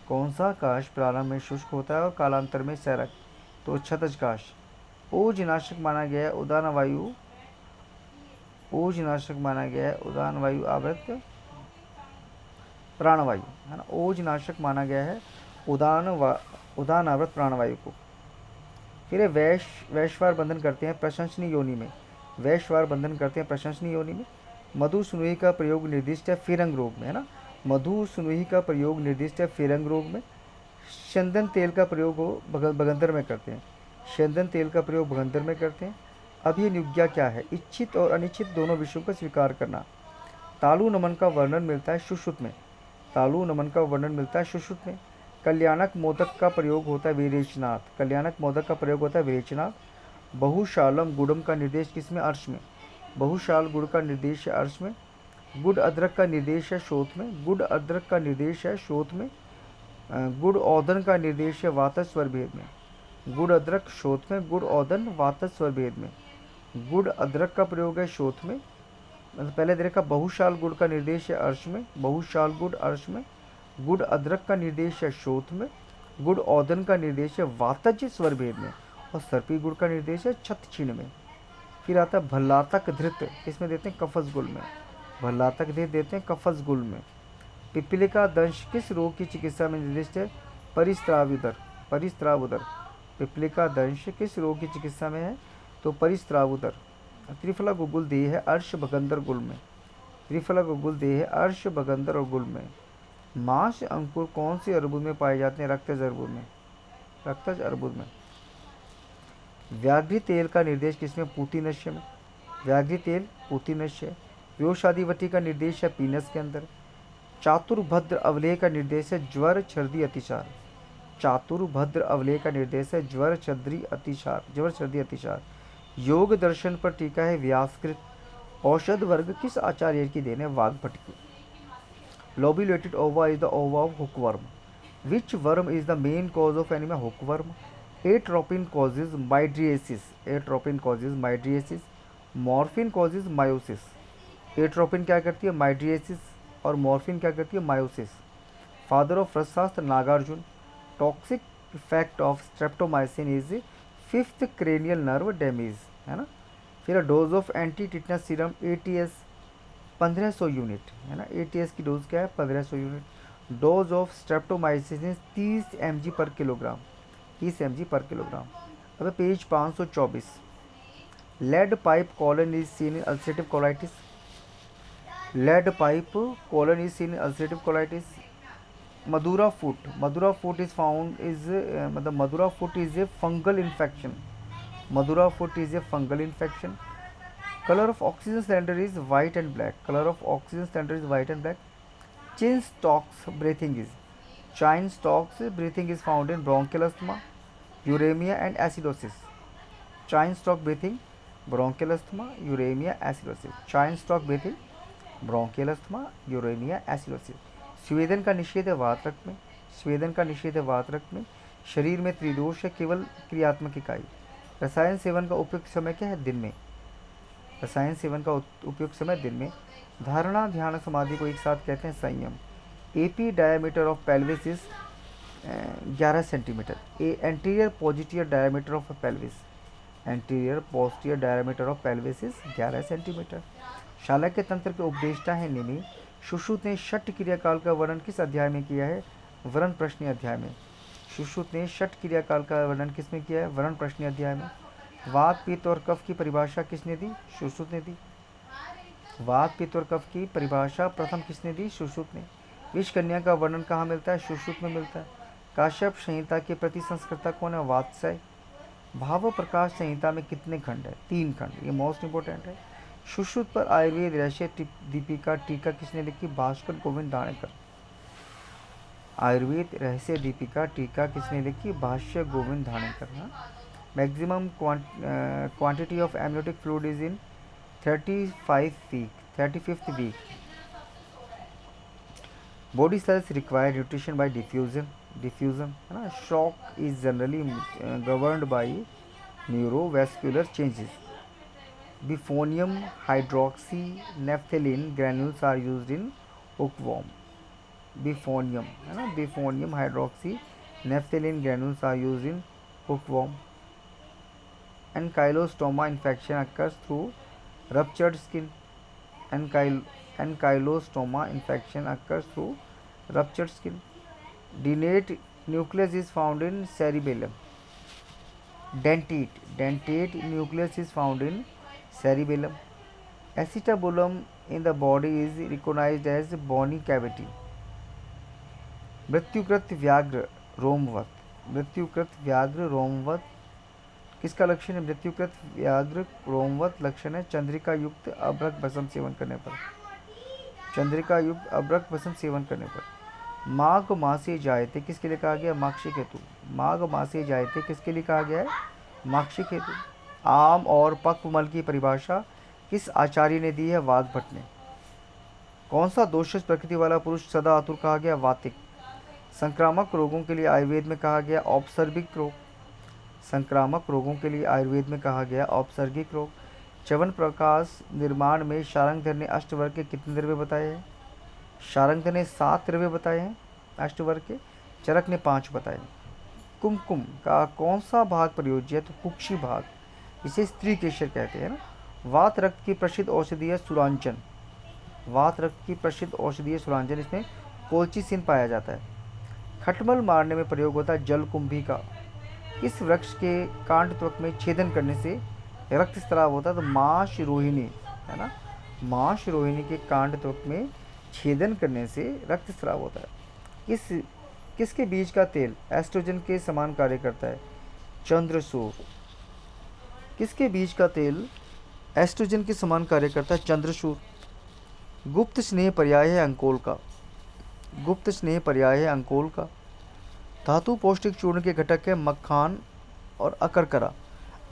Speaker 1: कौन सा काश प्रारंभ में शुष्क होता है और कालांतर में सैरक्त? तो क्षतज काश। ओजनाशक माना गया है उदान वायु। ओजनाशक माना गया है उदान वायु आवृत प्राणवायु है ना? ओजनाशक माना गया है उदान आवृत प्राणवायु को। फिर है वैश्वार बंधन करते हैं प्रशंसनीय योनि में। वैश्वार बंधन करते हैं प्रशंसनीय योनि में। मधु सुनुई का प्रयोग निर्दिष्ट है फिरंग रोग में है ना? मधु सुनुई का प्रयोग निर्दिष्ट है फिरंग रोग में। चंदन तेल का प्रयोग हो बगंदर में करते हैं। चंदन तेल का प्रयोग बगंदर में करते हैं। अभिनिज्ञा क्या है? इच्छित और अनिच्छित दोनों विषयों का स्वीकार करना। तालु नमन का वर्णन मिलता है सुश्रुत में। तालु नमन का वर्णन मिलता है सुश्रुत में। कल्याणक मोदक का प्रयोग होता है विरेचनाथ। कल्याणक मोदक का प्रयोग होता है विरेचनाथ। बहुशालम गुड़म का निर्देश किसमें? अर्श में। बहुशाल गुड़ का निर्देश है अर्श में। गुड़ अदरक का निर्देश है शोथ में। गुड़ अदरक का निर्देश है शोथ में। गुड़ औदन का निर्देश है वातज स्वर भेद में। गुड़ अदरक शोथ में। गुड़ औदन वातज स्वर भेद में। गुड़ अदरक का प्रयोग है शोथ में। मतलब पहले देखा बहुशाल गुड़ का निर्देश है अर्श में। बहुशाल गुड़ अर्श में। गुड़ अदरक का निर्देश है शोथ में। गुड़ औदन का निर्देश है वातज स्वर भेद में। और सर्पी गुड़ का निर्देश है छत छीण में। फिर आता है भल्लातक धृत, इसमें देते हैं कफस गुल में। भल्लातक धृत देते हैं कफस गुल में। पिपलिका दंश किस रोग की चिकित्सा में निर्दिष्ट है? परिस्रावुदर। परिस्रावुदर। पिपलिका दंश किस रोग की चिकित्सा में है? तो परिस्रावुदर। त्रिफला गुगुल देह है अर्श बगंदर गुल में। त्रिफला गुगुल देह है अर्श बगंदर और गुल में। मांस अंकुर कौन से अर्बुद में पाए जाते हैं? रक्तज अर्बुद में। रक्तज अर्बुद में। व्याघ्री तेल का निर्देश किसमें? पूतिनश्य में। व्याघ्री तेल पूतिनश्य। व्योषादिवटी का निर्देश है पीनस के अंदर। चातुर्भद्र अवलेह का निर्देश है ज्वर छर्दी अतिसार। चातुर्भद्र अवलेह का निर्देश है ज्वर छर्दी अतिसार। ज्वर छर्दी अतिसार। योग दर्शन पर टीका है व्यासकृत। औषध वर्ग किस आचार्य की देन है? वाग्भट की। Lobulated ova is the ova of hookworm. Which worm is the main cause of anaemia? Hookworm. Atropine causes mydriasis. Atropine causes mydriasis. Morphine causes miosis. Atropine क्या करती है? माइड्रिएसिस। और मॉर्फिन क्या करती है? Miosis. Father of Rasashastra Nagarjuna. Toxic effect of streptomycin is fifth cranial nerve damage है ना? फिर dose of anti tetanus serum ATS 1500 unit है ना? ATS की डोज क्या है? 1500 unit. Dose of streptomycin 30 mg per kilogram. 30 mg per kilogram. अब page 524। Lead pipe colon is seen in ulcerative colitis. Lead pipe colon is seen in ulcerative colitis. Madura foot. Madura foot is found is मतलब Madura foot is a fungal infection. Madura foot is a fungal infection. Color of oxygen cylinder is white and black. Color of oxygen cylinder is white and black. Chin stalks breathing is. Chin stalks breathing is found in bronchial asthma, uremia and acidosis. Chin stalk breathing, bronchial asthma, uremia, acidosis. Chin stalk breathing, bronchial asthma, uraemia, acidosis. स्वेदन का निषेध है वात रक्त में। स्वेदन का निषेध है वात रक्त में। शरीर में त्रिदोष है केवल क्रियात्मक इकाई। रसायन सेवन का उपयुक्त समय क्या है? दिन में। रसायन सेवन का उपयुक्त समय दिन में। धारणा, ध्यान, समाधि को एक साथ कहते हैं संयम। AP diameter of pelvis is 11 centimetre. Anterior positive diameter of pelvis, anterior posterior diameter of pelvis is 11 centimetre. शालक्य तंत्र के उपदेष्टा हैं निमि। सुश्रुत ने षट क्रियाकाल का वर्णन किस अध्याय में किया है? वर्ण प्रश्न अध्याय में। सुश्रुत ने षट क्रियाकाल का वर्णन किस में किया है? वर्ण प्रश्न अध्याय में। वात, पित्त और कफ की परिभाषा किसने दी? सुश्रुत ने दी। वात, पित्त और कफ की परिभाषा प्रथम किसने दी? सुश्रुत ने। विष कन्या का वर्णन कहाँ मिलता है? सुश्रुत में मिलता है। काश्यप संहिता के प्रति संस्कृता कौन है? वात्स्याय। भाव प्रकाश संहिता में कितने खंड है? 3 खंड। ये मोस्ट इंपोर्टेंट है। सुश्रुत पर आयुर्वेद रहस्य दीपिका टीका किसने लिखी? भास्कर गोविंद धाणेकर। आयुर्वेद रहस्य दीपिका टीका किसने लिखी? भाष्य Govind Dhanekar. Maximum quantity of amniotic fluid is in 35th week. Body cells require nutrition by diffusion है ना। Shock is generally governed by neurovascular changes. Bephenium hydroxy naphthalene granules are used in hookworm. Bephenium है ना, bephenium hydroxy naphthalene granules are used in hookworm. Ancylostoma infection occurs through ruptured skin. Ancylostoma infection occurs through ruptured skin. Dentate nucleus is found in cerebellum. Dentate nucleus is found in cerebellum. Acetabulum in the body is recognized as bony cavity. मृत्युकृत व्याघ्र रोमवत। मृत्युकृत व्याघ्र रोमवत किसका लक्षण है? मृत्युकृत व्याघ्र रोमवत लक्षण है चंद्रिका युक्त अभ्रक भस्म सेवन करने पर। चंद्रिका युक्त अभ्रक भस्म सेवन करने पर। माघ मासे जायते किसके लिए कहा गया? माक्षिक हेतु। माघ मासे जायते किसके लिए कहा गया है? माक्षिक हेतु। आम और पक्वमल की परिभाषा किस आचार्य ने दी है? वाग्भट ने। कौन सा दोषज प्रकृति वाला पुरुष सदा आतुर कहा गया? वातिक। संक्रामक रोगों के लिए आयुर्वेद में कहा गया औपसर्गिक रोग। संक्रामक रोगों के लिए आयुर्वेद में कहा गया औपसर्गिक रोग। च्यवन प्रकाश निर्माण में शारंगधर ने अष्टवर्ग के कितने द्रव्य बताए हैं? शारंगधर ने 7 द्रव्य बताए हैं अष्टवर्ग के। चरक ने 5 बताए। कुमकुम का कौन सा भाग प्रयोज्य है? तो कुक्षी भाग, इसे स्त्री केशर कहते हैं ना। वात रक्त की प्रसिद्ध औषधि है सुरांचन। वात रक्त की प्रसिद्ध औषधि है सुरांचन, इसमें कोलचिसिन पाया जाता है। खटमल मारने में प्रयोग होता है जलकुंभी का। इस वृक्ष के कांड त्वक में छेदन करने से रक्त स्राव होता है। तो माश रोहिणी है ना, माश रोहिणी के कांड त्वक में छेदन करने से रक्त स्राव होता है। किसके बीज का तेल एस्ट्रोजन के समान कार्य करता है? चंद्रसूर। किसके बीज का तेल एस्ट्रोजन के समान कार्य करता है? चंद्रसूर। गुप्त स्नेह पर्याय है अंकोल का। गुप्त स्नेह पर्याय है अंकोल का। धातु पौष्टिक चूर्ण के घटक है मखान और अकरकरा।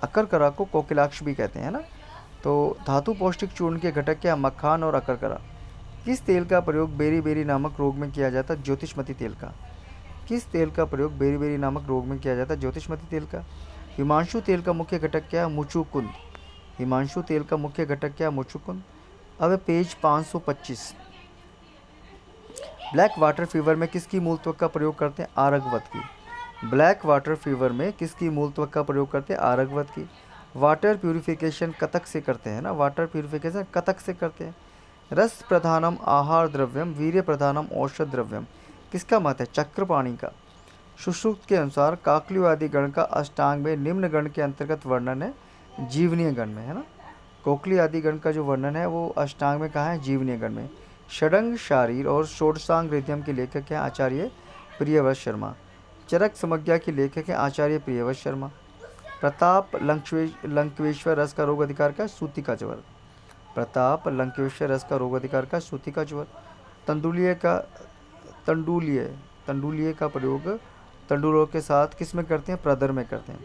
Speaker 1: अकरकरा को कोकिलाक्ष भी कहते हैं ना। तो धातु पौष्टिक चूर्ण के घटक क्या? मखान और अकरकरा। किस तेल का प्रयोग बेरी नामक रोग में किया जाता है? ज्योतिषमती तेल का। किस तेल का प्रयोग बेरी नामक रोग में किया जाता है? ज्योतिषमती तेल का। हिमांशु तेल का मुख्य घटक क्या है? मुचुकुंद। हिमांशु तेल का मुख्य घटक क्या है? मुचुकुंद। अब पेज 525। ब्लैक वाटर फीवर में किसकी मूल त्वक का प्रयोग करते हैं? आरगवत की। ब्लैक वाटर फीवर में किसकी मूल त्वक का प्रयोग करते हैं? आरगवत की। वाटर प्यूरिफिकेशन कतक से करते हैं ना। वाटर प्यूरिफिकेशन कतक से करते हैं। रस प्रधानम आहार द्रव्यम वीर्य प्रधानम औषध द्रव्यम किसका मत है? चक्रपाणि का। सुश्रुत के अनुसार काकलिवादी गण का अष्टांग में निम्न गण के अंतर्गत वर्णन है जीवनीय गण में है ना। कोकली आदि गण का जो वर्णन है वो अष्टांग में कहाँ है? जीवनीय गण में। षडंग शारीर और षोडशांग हृदयम के लेखक हैं आचार्य प्रियव्रत शर्मा। चरक समज्ञा के लेखक हैं आचार्य प्रियव्रत शर्मा। प्रताप लंकेश्वर रस का रोग अधिकार का सूती का ज्वर। प्रताप लंकेश्वर रस का रोग अधिकार का सूती का ज्वर। तंडुलिये का तंडुलिये तंडुलिये का प्रयोग तंडुलों के साथ किस में करते हैं? प्रदर में करते हैं।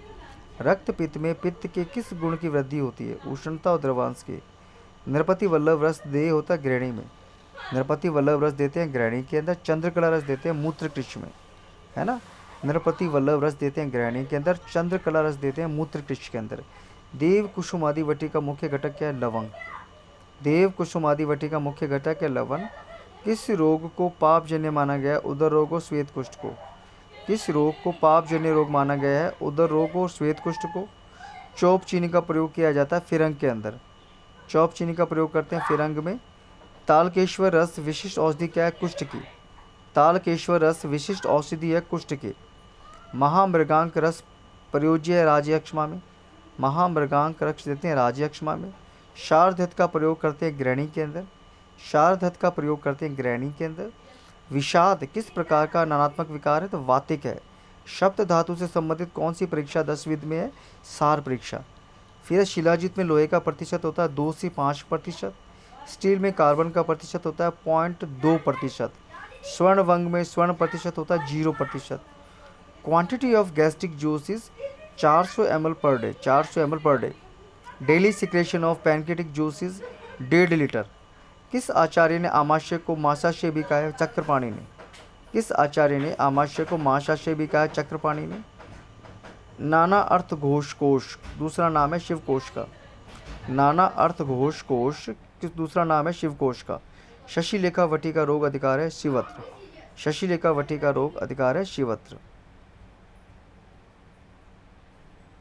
Speaker 1: रक्त पित्त में पित्त के किस गुण की वृद्धि होती है? उष्णता और द्रवांश की। नृपति वल्लभ रस देह होता है ग्रहणी में। नृपति वल्लभ रस देते हैं ग्रहणी के अंदर। चंद्रकला रस देते हैं मूत्र कृष में, है ना। नृपति वल्लभ रस देते हैं ग्रहणी के अंदर। चंद्रकला रस देते हैं मूत्र कृष के अंदर। देव कुसुमादि वटी का मुख्य घटक क्या है? लवंग। देव कुसुमादि वटी का मुख्य घटक है लवण। किस रोग को पापजन्य माना गया है? उदर रोग और श्वेत कुष्ठ को। किस रोग को पापजन्य रोग माना गया है? उदर रोग और श्वेत कुष्ठ को। चौप चीनी का प्रयोग किया जाता है फिरंग के अंदर। चौप चीनी का प्रयोग करते हैं फिरंग में। तालकेश्वर रस विशिष्ट औषधि क्या है? कुष्ठ की। तालकेश्वर रस विशिष्ट औषधि है कुष्ठ की। महामृगांक रस प्रयोज्य है राजयक्ष्मा में। महामृगांक रस देते हैं राजयक्ष्मा में। शार्धत का प्रयोग करते हैं ग्रहणी के अंदर। शार्धत का प्रयोग करते हैं ग्रहणी के अंदर। विषाद किस प्रकार का नानात्मक विकार है? तो वातिक है। शब्द धातु से संबंधित कौन सी परीक्षा 10वीं में है? सार परीक्षा। फिर शिलाजीत में लोहे का प्रतिशत होता है 2 से 5%। स्टील में कार्बन का प्रतिशत होता है 0.2%। स्वर्ण वंग में स्वर्ण प्रतिशत होता है 0%। Quantity of gastric juice is 400 ml per day. 400 ml per day. Daily secretion of pancreatic juice is 1.5 litre. किस आचार्य ने आमाशय को माशाशय भी कहा है? चक्रपाणि ने। किस आचार्य ने आमाशय को माशाशय भी कहा है? चक्रपाणि ने। नाना अर्थ घोष कोश दूसरा नाम है शिवकोश का। नाना अर्थ घोष कोश दूसरा नाम है शिवकोश का। शशिलेखा वटी का रोग अधिकार है शिवत्र। शशिलेखा वटी का रोग अधिकार है शिवत्र।